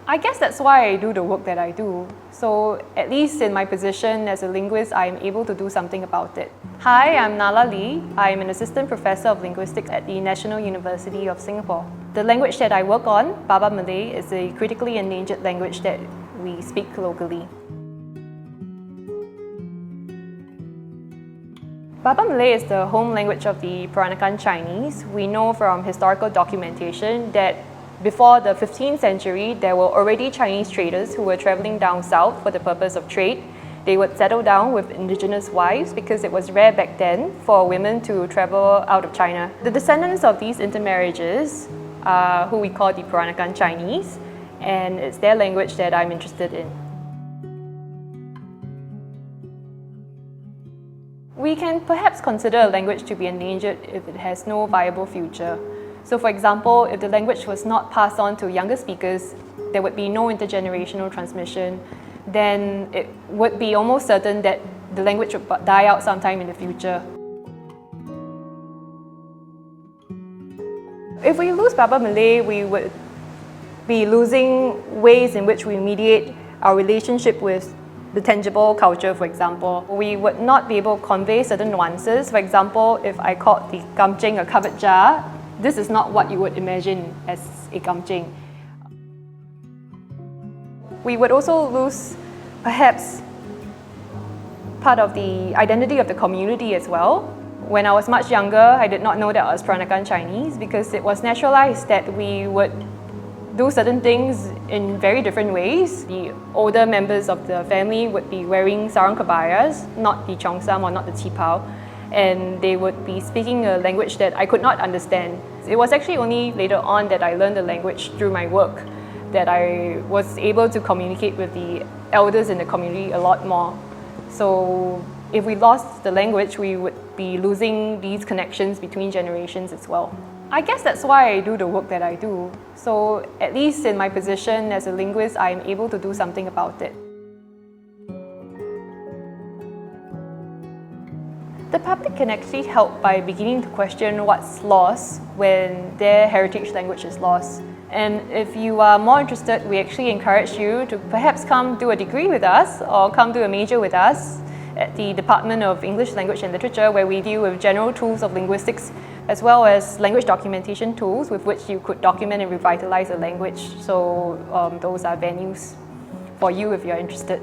I guess that's why I do the work that I do. So at least in my position as a linguist, I'm able to do something about it. Hi, I'm Nala Lee. I'm an assistant professor of linguistics at the National University of Singapore. The language that I work on, Baba Malay, is a critically endangered language that we speak locally. Baba Malay is the home language of the Peranakan Chinese. We know from historical documentation that before the 15th century, there were already Chinese traders who were traveling down south for the purpose of trade. They would settle down with indigenous wives because it was rare back then for women to travel out of China. The descendants of these intermarriages are who we call the Peranakan Chinese, and it's their language that I'm interested in. We can perhaps consider a language to be endangered if it has no viable future. So for example, if the language was not passed on to younger speakers, there would be no intergenerational transmission, then it would be almost certain that the language would die out sometime in the future. If we lose Baba Malay, we would be losing ways in which we mediate our relationship with the tangible culture, for example. We would not be able to convey certain nuances. For example, if I called the gamcheng a covered jar, this is not what you would imagine as a gamcheng. We would also lose, perhaps, part of the identity of the community as well. When I was much younger, I did not know that I was Peranakan Chinese because it was naturalized that we would do certain things in very different ways. The older members of the family would be wearing sarong kebayas, not the cheongsam or not the qipao, and they would be speaking a language that I could not understand. It was actually only later on that I learned the language through my work that I was able to communicate with the elders in the community a lot more. So if we lost the language, we would be losing these connections between generations as well. I guess that's why I do the work that I do. So at least in my position as a linguist, I'm able to do something about it. The public can actually help by beginning to question what's lost when their heritage language is lost. And if you are more interested, we actually encourage you to perhaps come do a degree with us or come do a major with us at the Department of English Language and Literature, where we deal with general tools of linguistics as well as language documentation tools with which you could document and revitalize a language. So those are venues for you if you're interested.